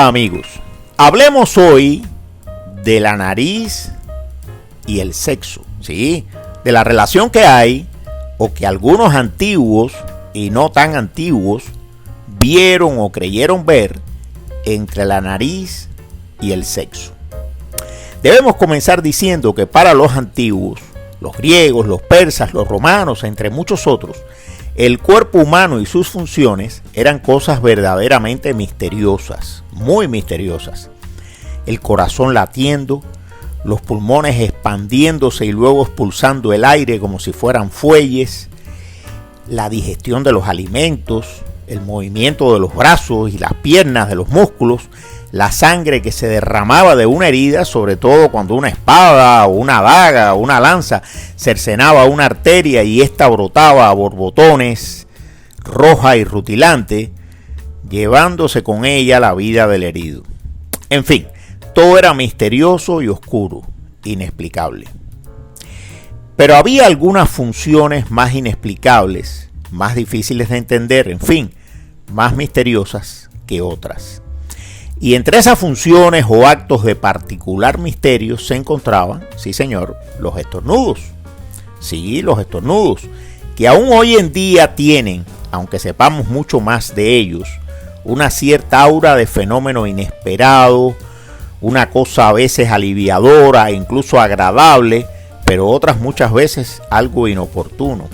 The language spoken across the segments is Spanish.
Hola amigos, hablemos hoy de la nariz y el sexo, ¿sí? De la relación que hay o que algunos antiguos y no tan antiguos vieron o creyeron ver entre la nariz y el sexo. Debemos comenzar diciendo que para los antiguos, los griegos, los persas, los romanos, entre muchos otros, el cuerpo humano y sus funciones eran cosas verdaderamente misteriosas, muy misteriosas. El corazón latiendo, los pulmones expandiéndose y luego expulsando el aire como si fueran fuelles, la digestión de los alimentos, el movimiento de los brazos y las piernas de los músculos, la sangre que se derramaba de una herida, sobre todo cuando una espada o una daga o una lanza cercenaba una arteria y ésta brotaba a borbotones, roja y rutilante, llevándose con ella la vida del herido. En fin, todo era misterioso y oscuro, inexplicable. Pero había algunas funciones más inexplicables, más difíciles de entender, en fin, más misteriosas que otras. Y entre esas funciones o actos de particular misterio se encontraban, sí señor, los estornudos. Sí, los estornudos, que aún hoy en día tienen, aunque sepamos mucho más de ellos, una cierta aura de fenómeno inesperado, una cosa a veces aliviadora e incluso agradable, pero otras muchas veces algo inoportuno.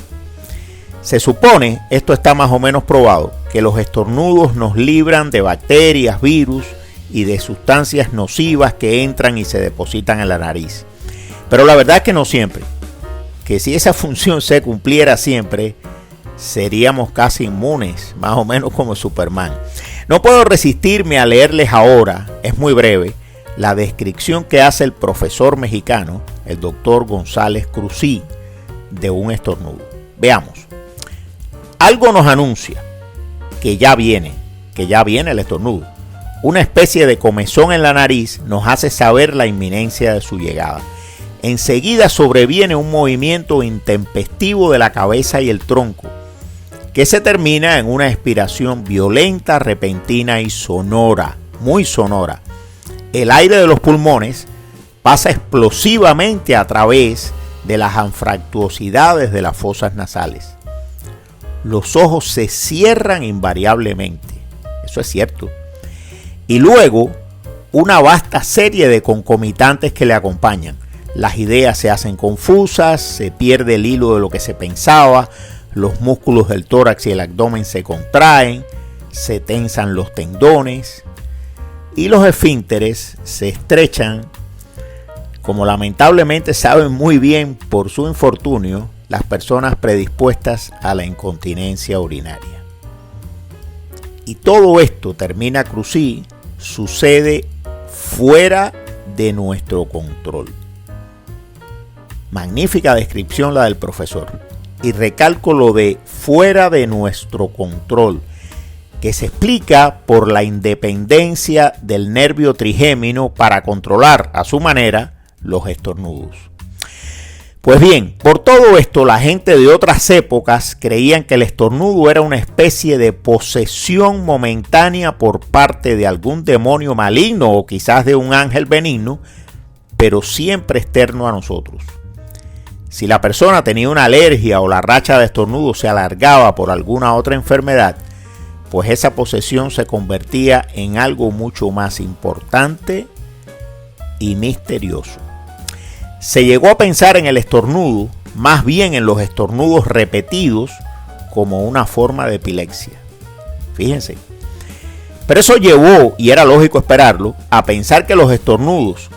Se supone, esto está más o menos probado, que los estornudos nos libran de bacterias, virus y de sustancias nocivas que entran y se depositan en la nariz. Pero la verdad es que no siempre. Que si esa función se cumpliera siempre, seríamos casi inmunes, más o menos como Superman. No puedo resistirme a leerles ahora, es muy breve, la descripción que hace el profesor mexicano, el doctor González Cruzí, de un estornudo. Veamos. Algo nos anuncia que ya viene el estornudo. Una especie de comezón en la nariz nos hace saber la inminencia de su llegada. Enseguida sobreviene un movimiento intempestivo de la cabeza y el tronco, que se termina en una expiración violenta, repentina y sonora, muy sonora. El aire de los pulmones pasa explosivamente a través de las anfractuosidades de las fosas nasales. Los ojos se cierran invariablemente, eso es cierto. Y luego, una vasta serie de concomitantes que le acompañan. Las ideas se hacen confusas, se pierde el hilo de lo que se pensaba, los músculos del tórax y el abdomen se contraen, se tensan los tendones y los esfínteres se estrechan, como lamentablemente saben muy bien por su infortunio las personas predispuestas a la incontinencia urinaria. Y todo esto, termina Cruzí, sucede fuera de nuestro control. Magnífica descripción la del profesor. Y recalco lo de fuera de nuestro control, que se explica por la independencia del nervio trigémino para controlar a su manera los estornudos. Pues bien, por todo esto la gente de otras épocas creían que el estornudo era una especie de posesión momentánea por parte de algún demonio maligno o quizás de un ángel benigno, pero siempre externo a nosotros. Si la persona tenía una alergia o la racha de estornudo se alargaba por alguna otra enfermedad, pues esa posesión se convertía en algo mucho más importante y misterioso. Se llegó a pensar en el estornudo, más bien en los estornudos repetidos, como una forma de epilepsia. Fíjense. Pero eso llevó, y era lógico esperarlo, a pensar que los estornudos,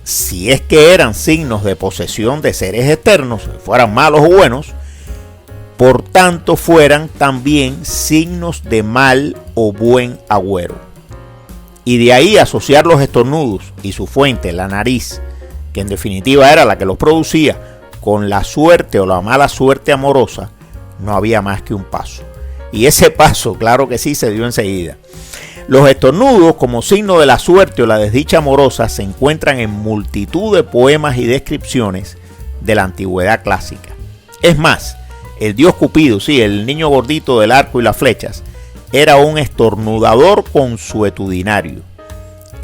si es que eran signos de posesión de seres externos, fueran malos o buenos, por tanto fueran también signos de mal o buen agüero. Y de ahí asociar los estornudos y su fuente, la nariz, que en definitiva era la que los producía, con la suerte o la mala suerte amorosa, no había más que un paso. Y ese paso, claro que sí, se dio enseguida. Los estornudos, como signo de la suerte o la desdicha amorosa, se encuentran en multitud de poemas y descripciones de la antigüedad clásica. Es más, el dios Cupido, sí, el niño gordito del arco y las flechas, era un estornudador consuetudinario.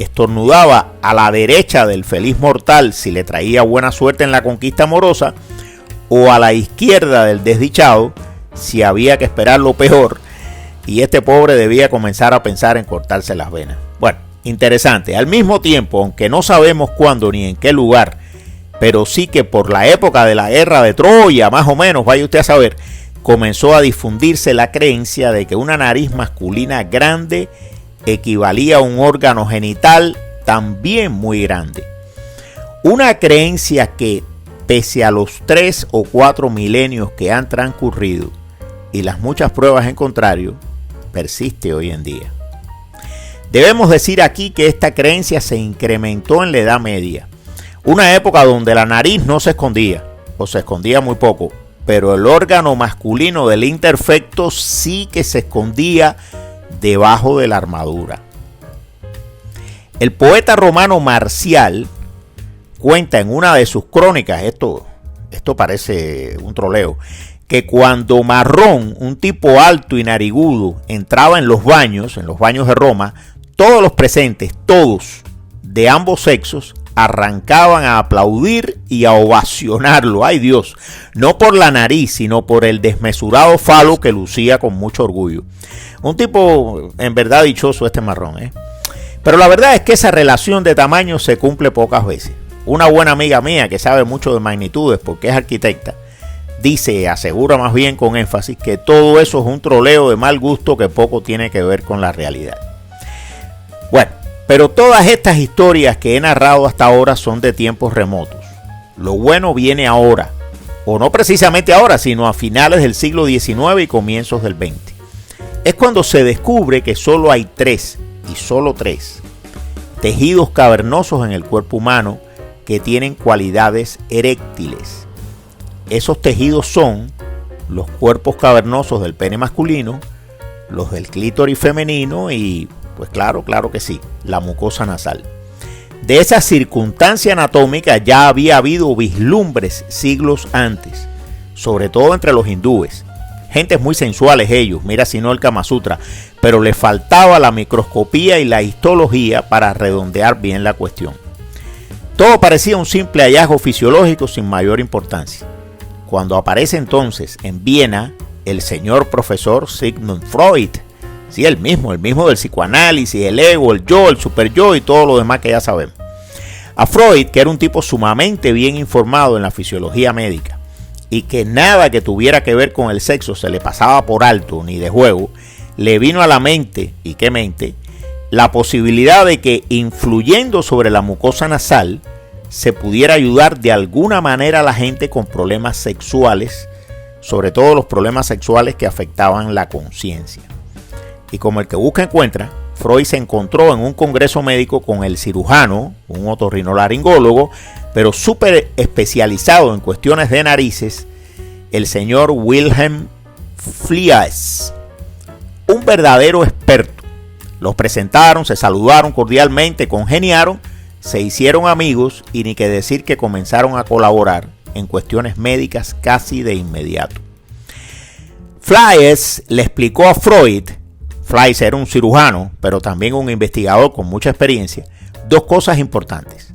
estornudaba a la derecha del feliz mortal si le traía buena suerte en la conquista amorosa, o a la izquierda del desdichado si había que esperar lo peor y este pobre debía comenzar a pensar en cortarse las venas. Bueno, interesante. Al mismo tiempo, aunque no sabemos cuándo ni en qué lugar, pero sí que por la época de la guerra de Troya, más o menos, vaya usted a saber, comenzó a difundirse la creencia de que una nariz masculina grande equivalía a un órgano genital también muy grande. Una creencia que, pese a los 3 o 4 milenios que han transcurrido y las muchas pruebas en contrario, persiste hoy en día. Debemos decir aquí que esta creencia se incrementó en la Edad Media, una época donde la nariz no se escondía, o se escondía muy poco, pero el órgano masculino del interfecto sí que se escondía debajo de la armadura. El poeta romano Marcial cuenta en una de sus crónicas, esto parece un troleo, que cuando Marrón, un tipo alto y narigudo, entraba en los baños de Roma, todos los presentes, todos de ambos sexos, arrancaban a aplaudir y a ovacionarlo. ¡Ay Dios! No por la nariz, sino por el desmesurado falo que lucía con mucho orgullo. Un tipo en verdad dichoso este Marrón, ¿eh? Pero la verdad es que esa relación de tamaño se cumple pocas veces. Una buena amiga mía que sabe mucho de magnitudes porque es arquitecta, asegura más bien con énfasis que todo eso es un troleo de mal gusto que poco tiene que ver con la realidad. Bueno, pero todas estas historias que he narrado hasta ahora son de tiempos remotos. Lo bueno viene ahora, o no precisamente ahora, sino a finales del siglo XIX y comienzos del XX. Es cuando se descubre que solo hay 3, y solo 3, tejidos cavernosos en el cuerpo humano que tienen cualidades eréctiles. Esos tejidos son los cuerpos cavernosos del pene masculino, los del clítoris femenino y, pues claro que sí, la mucosa nasal. De esa circunstancia anatómica ya había habido vislumbres siglos antes, sobre todo entre los hindúes. Gentes muy sensuales ellos, mira si no el Kama Sutra, pero les faltaba la microscopía y la histología para redondear bien la cuestión. Todo parecía un simple hallazgo fisiológico sin mayor importancia. Cuando aparece entonces en Viena el señor profesor Sigmund Freud, sí, el mismo del psicoanálisis, el ego, el yo, el superyo y todo lo demás que ya sabemos. A Freud, que era un tipo sumamente bien informado en la fisiología médica y que nada que tuviera que ver con el sexo se le pasaba por alto ni de juego, le vino a la mente, y qué mente, la posibilidad de que influyendo sobre la mucosa nasal se pudiera ayudar de alguna manera a la gente con problemas sexuales, sobre todo los problemas sexuales que afectaban la conciencia. Y como el que busca encuentra, Freud se encontró en un congreso médico con el cirujano, un otorrinolaringólogo, pero súper especializado en cuestiones de narices, el señor Wilhelm Fliess, un verdadero experto. Los presentaron, se saludaron cordialmente, congeniaron, se hicieron amigos y ni que decir que comenzaron a colaborar en cuestiones médicas casi de inmediato. Fliess le explicó a Freud, Fliess era un cirujano, pero también un investigador con mucha experiencia, dos cosas importantes.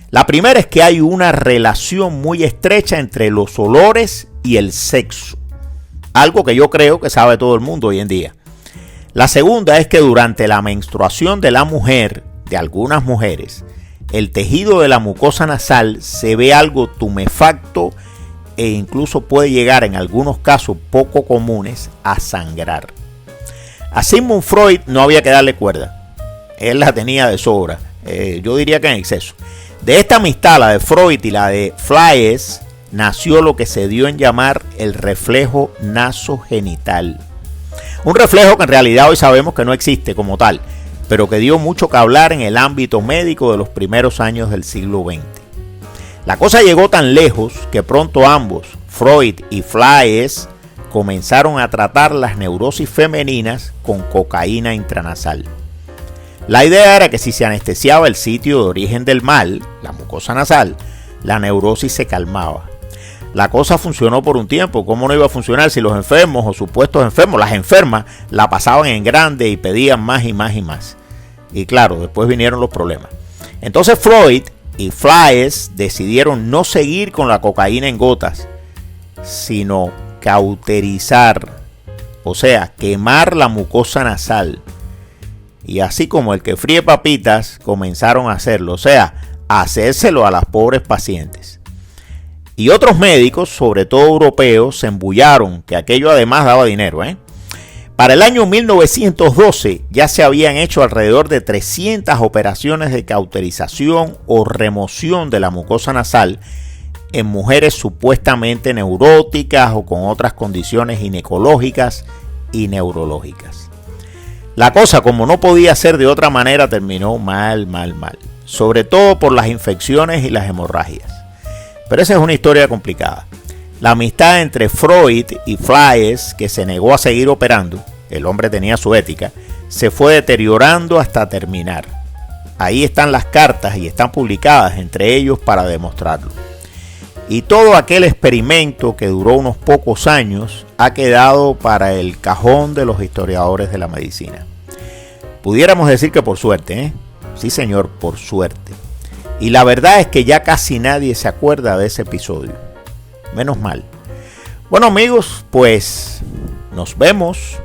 La primera es que hay una relación muy estrecha entre los olores y el sexo, algo que yo creo que sabe todo el mundo hoy en día. La segunda es que durante la menstruación de la mujer, de algunas mujeres, el tejido de la mucosa nasal se ve algo tumefacto e incluso puede llegar en algunos casos poco comunes a sangrar. A Sigmund Freud no había que darle cuerda, él la tenía de sobra, yo diría que en exceso. De esta amistad, la de Freud y la de Fliess, nació lo que se dio en llamar el reflejo nasogenital. Un reflejo que en realidad hoy sabemos que no existe como tal, pero que dio mucho que hablar en el ámbito médico de los primeros años del siglo XX. La cosa llegó tan lejos que pronto ambos, Freud y Fliess, comenzaron a tratar las neurosis femeninas con cocaína intranasal. La idea era que si se anestesiaba el sitio de origen del mal, la mucosa nasal, la neurosis se calmaba. La cosa funcionó por un tiempo. ¿Cómo no iba a funcionar si los enfermos o supuestos enfermos, las enfermas, la pasaban en grande y pedían más y más y más? Y claro, después vinieron los problemas. Entonces Freud y Flies decidieron no seguir con la cocaína en gotas, sino cauterizar, o sea, quemar la mucosa nasal. Y así como el que fríe papitas, comenzaron a hacerlo, o sea, a hacérselo a las pobres pacientes. Y otros médicos, sobre todo europeos, se embullaron, que aquello además daba dinero, Para el año 1912 ya se habían hecho alrededor de 300 operaciones de cauterización o remoción de la mucosa nasal en mujeres supuestamente neuróticas o con otras condiciones ginecológicas y neurológicas. La cosa, como no podía ser de otra manera, terminó mal, sobre todo por las infecciones y las hemorragias. Pero esa es una historia complicada. La amistad entre Freud y Flies, que se negó a seguir operando, el hombre tenía su ética, se fue deteriorando hasta terminar. Ahí están las cartas y están publicadas entre ellos para demostrarlo. Y todo aquel experimento que duró unos pocos años ha quedado para el cajón de los historiadores de la medicina. Pudiéramos decir que por suerte, Sí señor, por suerte. Y la verdad es que ya casi nadie se acuerda de ese episodio. Menos mal. Bueno amigos, pues nos vemos